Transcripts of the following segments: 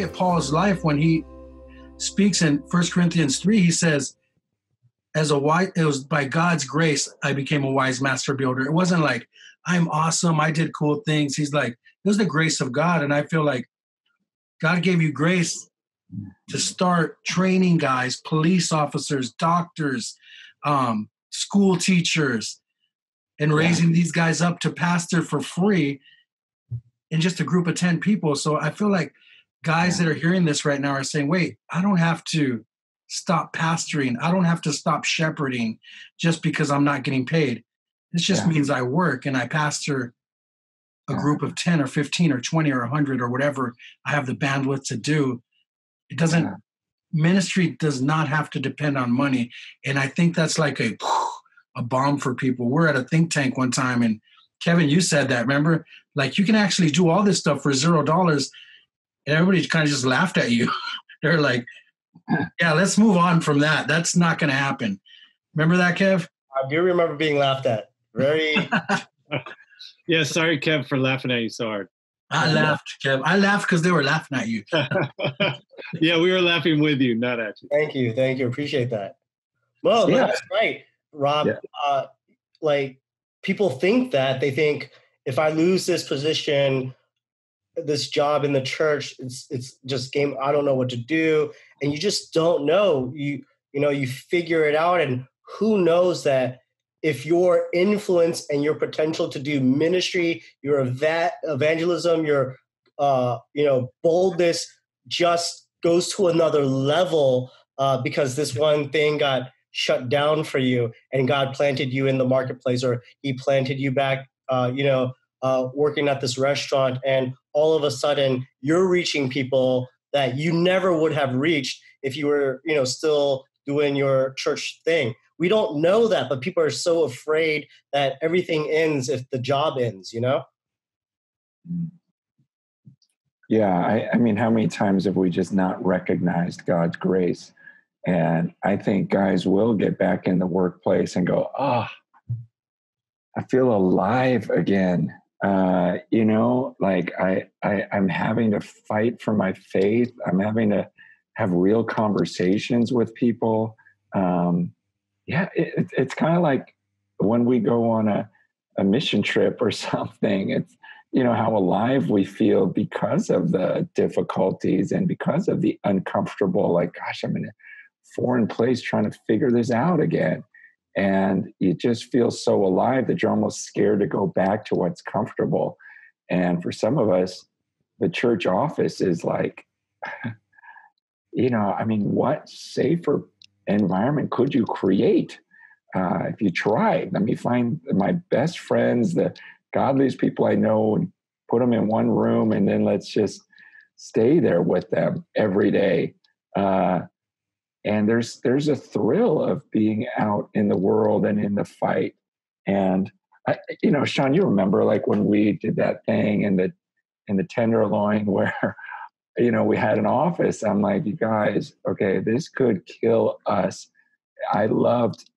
at Paul's life when he speaks in 1 Corinthians 3, he says, it was by God's grace I became a wise master builder. It wasn't like, I'm awesome, I did cool things. He's like, it was the grace of God. And I feel like God gave you grace to start training guys, police officers, doctors, school teachers, and raising these guys up to pastor for free in just a group of 10 people. So I feel like guys that are hearing this right now are saying, wait, I don't have to stop pastoring. I don't have to stop shepherding just because I'm not getting paid. This just means I work and I pastor a group of 10 or 15 or 20 or 100 or whatever I have the bandwidth to do. It doesn't, ministry does not have to depend on money. And I think that's like a bomb for people. We're at a think tank one time, and Kevin, you said that, remember? Like, you can actually do all this stuff for $0, and everybody kind of just laughed at you. They're like, yeah, let's move on from that. That's not going to happen. Remember that, Kev? I do remember being laughed at. Very. Yeah, sorry, Kev, for laughing at you so hard. I laughed, Kev. I laughed because they were laughing at you. Yeah, we were laughing with you, not at you. Thank you. Appreciate that. Well, that's right, Rob. Like, people think that. They think, if I lose this position, this job in the church, it's just game. I don't know what to do. And you just don't know. You figure it out. And who knows that if your influence and your potential to do ministry, your evangelism, your boldness just goes to another level because this one thing got shut down for you, and God planted you in the marketplace, or he planted you back, working at this restaurant, and all of a sudden you're reaching people that you never would have reached if you were, still doing your church thing. We don't know that, but people are so afraid that everything ends if the job ends, Yeah, I mean, how many times have we just not recognized God's grace? And I think guys will get back in the workplace and go, I feel alive again. Like I'm having to fight for my faith. I'm having to have real conversations with people. It's kind of like when we go on a mission trip or something. It's, how alive we feel because of the difficulties and because of the uncomfortable, like, gosh, I'm in a foreign place trying to figure this out again. And you just feel so alive that you're almost scared to go back to what's comfortable. And for some of us, the church office is like, what safer environment could you create if you tried? Let me find my best friends, the godliest people I know, and put them in one room, and then let's just stay there with them every day. And there's a thrill of being out in the world and in the fight. And Sean, you remember like when we did that thing in the Tenderloin where we had an office. I'm like, you guys, okay, this could kill us. I loved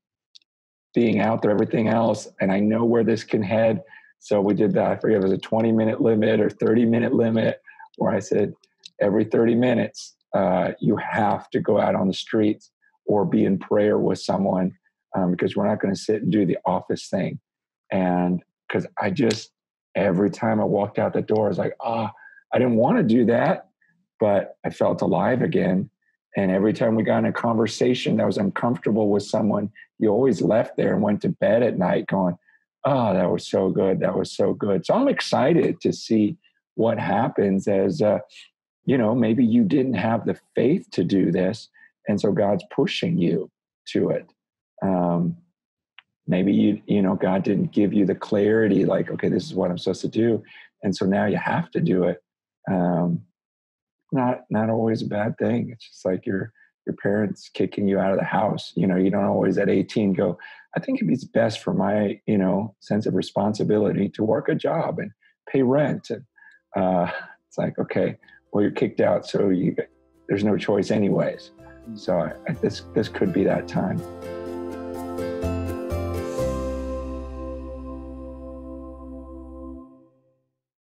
being out there, everything else, and I know where this can head. So we did that. I forget if it was a 20-minute limit or 30-minute limit, where I said every 30 minutes, you have to go out on the streets or be in prayer with someone because we're not going to sit and do the office thing. And because every time I walked out the door, I was like, I didn't want to do that, but I felt alive again. And every time we got in a conversation that was uncomfortable with someone, you always left there and went to bed at night going, oh, that was so good. That was so good. So I'm excited to see what happens as, maybe you didn't have the faith to do this. And so God's pushing you to it. Maybe God didn't give you the clarity, like, okay, this is what I'm supposed to do. And so now you have to do it. Not always a bad thing. It's just like your parents kicking you out of the house. You don't always at 18 go, I think it'd be best for my, sense of responsibility to work a job and pay rent. And it's like, okay, well, you're kicked out, so there's no choice anyways. So this could be that time.